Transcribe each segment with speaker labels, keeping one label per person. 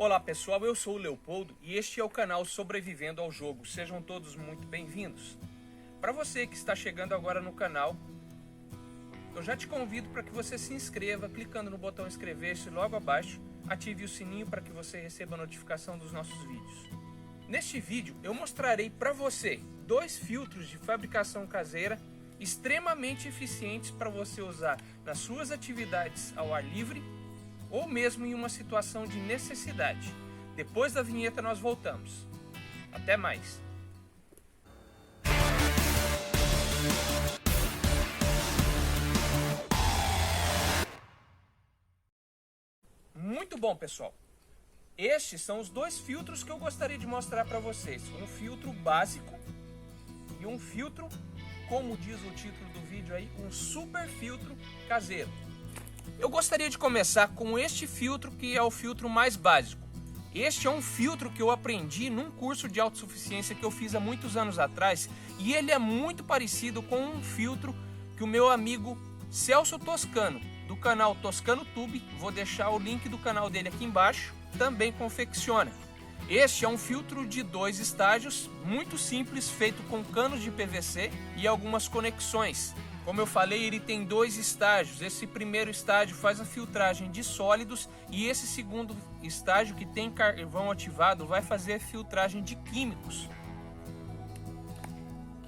Speaker 1: Olá pessoal, eu sou o Leopoldo e este é o canal Sobrevivendo ao Jogo. Sejam todos muito bem-vindos. Para você que está chegando agora no canal, eu já te convido para que você se inscreva clicando no botão inscrever-se logo abaixo, ative o sininho para que você receba a notificação dos nossos vídeos. Neste vídeo eu mostrarei para você dois filtros de fabricação caseira extremamente eficientes para você usar nas suas atividades ao ar livre ou mesmo em uma situação de necessidade. Depois da vinheta nós voltamos. Até mais! Muito bom, pessoal! Estes são os dois filtros que eu gostaria de mostrar para vocês. Um filtro básico e um filtro, como diz o título do vídeo aí, um super filtro caseiro. Eu gostaria de começar com este filtro, que é o filtro mais básico. Este é um filtro que eu aprendi num curso de autossuficiência que eu fiz há muitos anos atrás, e ele é muito parecido com um filtro que o meu amigo Celso Toscano, do canal Toscano Tube, vou deixar o link do canal dele aqui embaixo, também confecciona. Este é um filtro de 2 estágios, muito simples, feito com canos de PVC e algumas conexões. Como eu falei, ele tem 2 estágios. Esse primeiro estágio faz a filtragem de sólidos e esse segundo estágio, que tem carvão ativado, vai fazer a filtragem de químicos.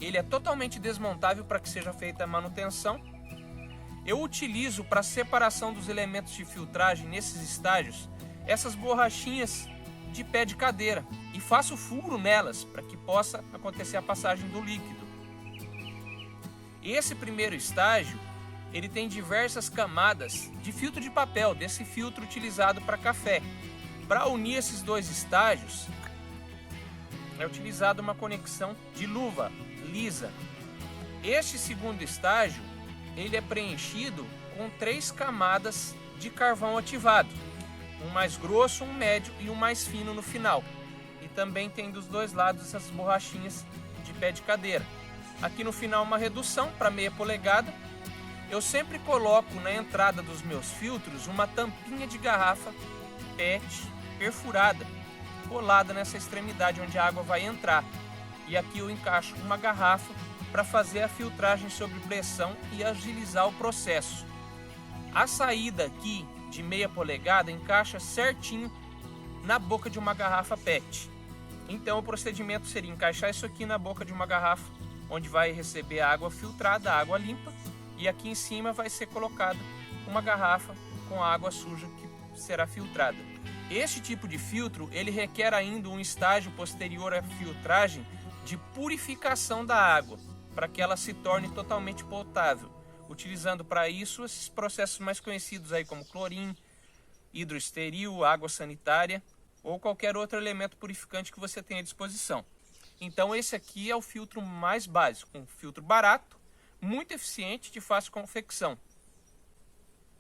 Speaker 1: Ele é totalmente desmontável para que seja feita a manutenção. Eu utilizo para separação dos elementos de filtragem nesses estágios essas borrachinhas de pé de cadeira e faço furo nelas para que possa acontecer a passagem do líquido. Esse primeiro estágio, ele tem diversas camadas de filtro de papel, desse filtro utilizado para café. Para unir esses 2 estágios, é utilizada uma conexão de luva lisa. Este segundo estágio, ele é preenchido com 3 camadas de carvão ativado. Um mais grosso, um médio e um mais fino no final. E também tem dos 2 lados essas borrachinhas de pé de cadeira. Aqui no final uma redução para meia polegada. Eu sempre coloco na entrada dos meus filtros uma tampinha de garrafa PET perfurada, colada nessa extremidade onde a água vai entrar. E aqui eu encaixo uma garrafa para fazer a filtragem sob pressão e agilizar o processo. A saída aqui de meia polegada encaixa certinho na boca de uma garrafa PET. Então o procedimento seria encaixar isso aqui na boca de uma garrafa, onde vai receber a água filtrada, a água limpa, e aqui em cima vai ser colocada uma garrafa com água suja que será filtrada. Este tipo de filtro, ele requer ainda um estágio posterior à filtragem de purificação da água, para que ela se torne totalmente potável, utilizando para isso esses processos mais conhecidos aí como clorim, hidroesteril, água sanitária ou qualquer outro elemento purificante que você tenha à disposição. Então esse aqui é o filtro mais básico, um filtro barato, muito eficiente, de fácil confecção.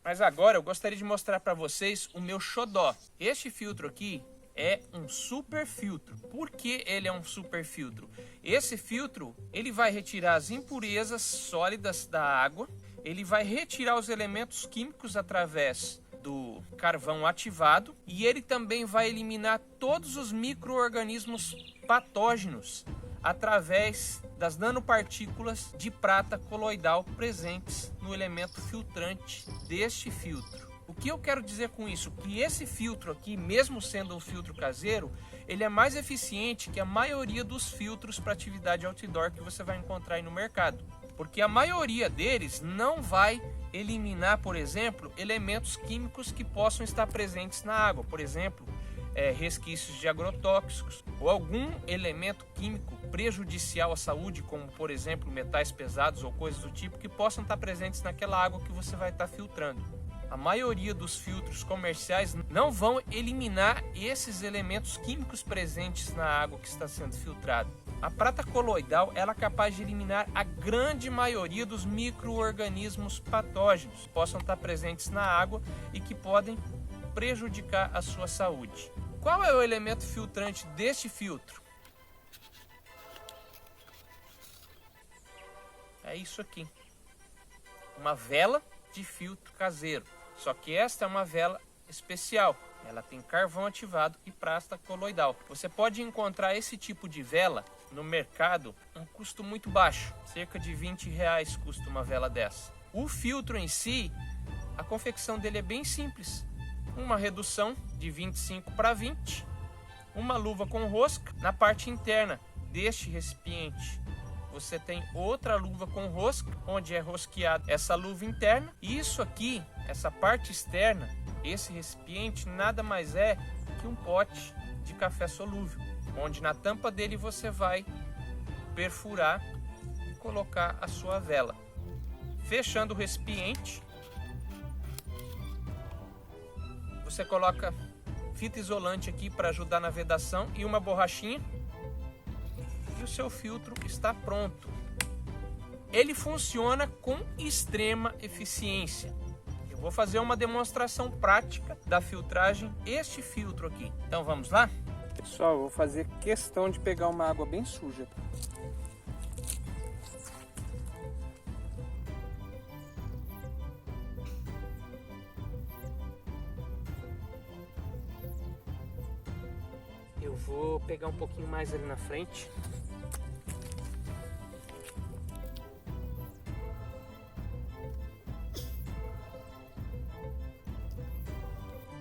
Speaker 1: Mas agora eu gostaria de mostrar para vocês o meu xodó. Este filtro aqui é um super filtro. Por que ele é um super filtro? Esse filtro, ele vai retirar as impurezas sólidas da água, ele vai retirar os elementos químicos através do carvão ativado e ele também vai eliminar todos os micro-organismos patógenos através das nanopartículas de prata coloidal presentes no elemento filtrante deste filtro. O que eu quero dizer com isso? Que esse filtro aqui, mesmo sendo um filtro caseiro, ele é mais eficiente que a maioria dos filtros para atividade outdoor que você vai encontrar aí no mercado. Porque a maioria deles não vai eliminar, por exemplo, elementos químicos que possam estar presentes na água. Por exemplo, resquícios de agrotóxicos ou algum elemento químico prejudicial à saúde, como por exemplo metais pesados ou coisas do tipo, que possam estar presentes naquela água que você vai estar filtrando. A maioria dos filtros comerciais não vão eliminar esses elementos químicos presentes na água que está sendo filtrada. A prata coloidal ela é capaz de eliminar a grande maioria dos micro-organismos patógenos que possam estar presentes na água e que podem prejudicar a sua saúde. Qual é o elemento filtrante deste filtro? É isso aqui. Uma vela de filtro caseiro. Só que esta é uma vela especial. Ela tem carvão ativado e prata coloidal. Você pode encontrar esse tipo de vela no mercado a um custo muito baixo. Cerca de R$20 custa uma vela dessa. O filtro em si, a confecção dele é bem simples. Uma redução de 25 para 20. Uma luva com rosca. Na parte interna deste recipiente, você tem outra luva com rosca, onde é rosqueada essa luva interna. E isso aqui, essa parte externa, esse recipiente nada mais é que um pote de café solúvel, onde na tampa dele você vai perfurar e colocar a sua vela. Fechando o recipiente, você coloca fita isolante aqui para ajudar na vedação e uma borrachinha, e o seu filtro está pronto. Ele funciona com extrema eficiência. Eu vou fazer uma demonstração prática da filtragem este filtro aqui. Então vamos lá? Pessoal, eu vou fazer questão de pegar uma água bem suja. Eu vou pegar um pouquinho mais ali na frente.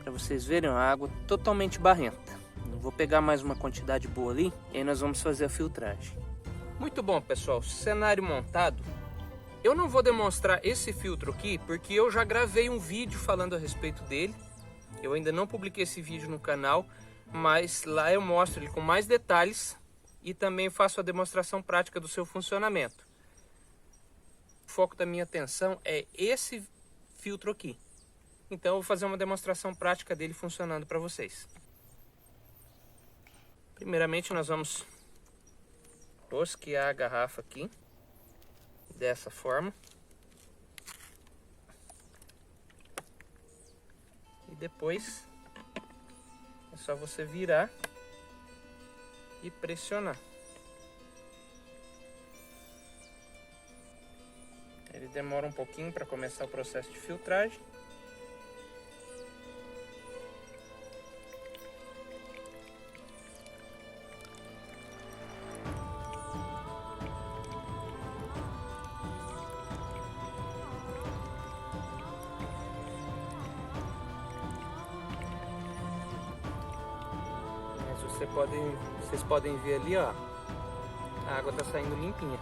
Speaker 1: Para vocês verem, a água totalmente barrenta. Eu vou pegar mais uma quantidade boa ali e aí nós vamos fazer a filtragem. Muito bom, pessoal, cenário montado. Eu não vou demonstrar esse filtro aqui porque eu já gravei um vídeo falando a respeito dele. Eu ainda não publiquei esse vídeo no canal, mas lá eu mostro ele com mais detalhes e também faço a demonstração prática do seu funcionamento. O foco da minha atenção é esse filtro aqui. Então eu vou fazer uma demonstração prática dele funcionando para vocês. Primeiramente nós vamos rosquear a garrafa aqui, dessa forma. E depois é só você virar e pressionar. Ele demora um pouquinho para começar o processo de filtragem. Vocês podem ver ali, ó, a água tá saindo limpinha.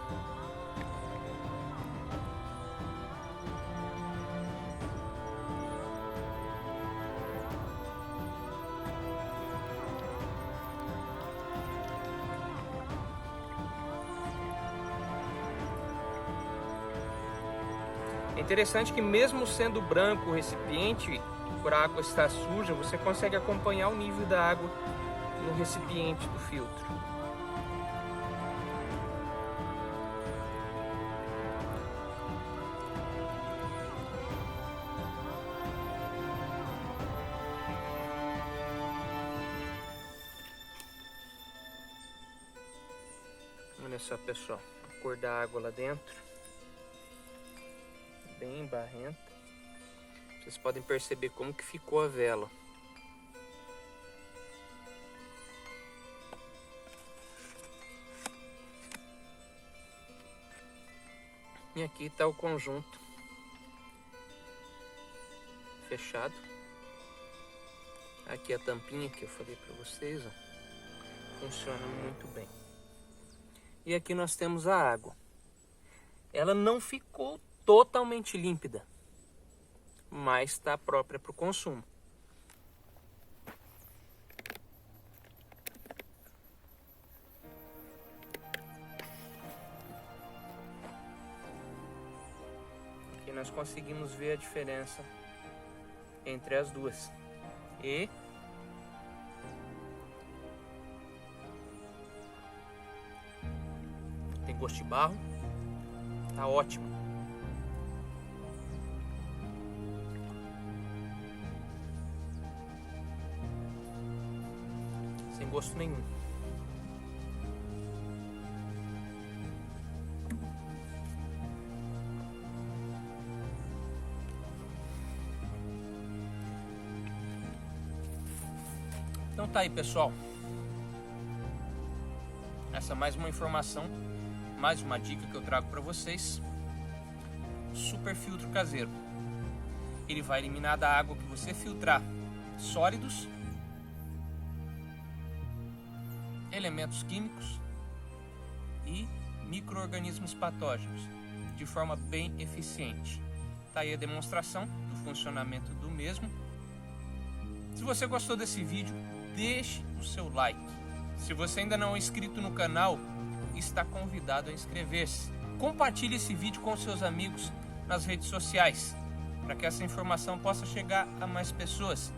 Speaker 1: É interessante que mesmo sendo branco o recipiente, por a água estar suja, você consegue acompanhar o nível da água no recipiente do filtro. Olha só, pessoal, a cor da água lá dentro, bem barrenta. Vocês podem perceber como que ficou a vela. E aqui está o conjunto fechado. Aqui a tampinha que eu falei para vocês, ó, funciona muito bem. E aqui nós temos a água. Ela não ficou totalmente límpida, mas está própria para o consumo. Aqui nós conseguimos ver a diferença entre as duas. E tem gosto de barro, tá ótimo. Sem gosto nenhum. Então tá aí, pessoal. Essa é mais uma informação, mais uma dica que eu trago para vocês. Super filtro caseiro. Ele vai eliminar da água que você filtrar sólidos, elementos químicos e micro-organismos patógenos de forma bem eficiente. Tá aí a demonstração do funcionamento do mesmo. Se você gostou desse vídeo, deixe o seu like. Se você ainda não é inscrito no canal, está convidado a inscrever-se. Compartilhe esse vídeo com seus amigos nas redes sociais, para que essa informação possa chegar a mais pessoas.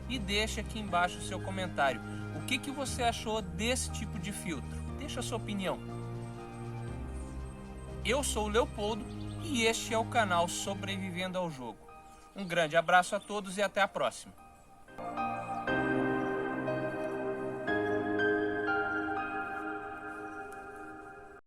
Speaker 1: E deixe aqui embaixo o seu comentário. O que você achou desse tipo de filtro? Deixa a sua opinião. Eu sou o Leopoldo e este é o canal Sobrevivendo ao Jogo. Um grande abraço a todos e até a próxima.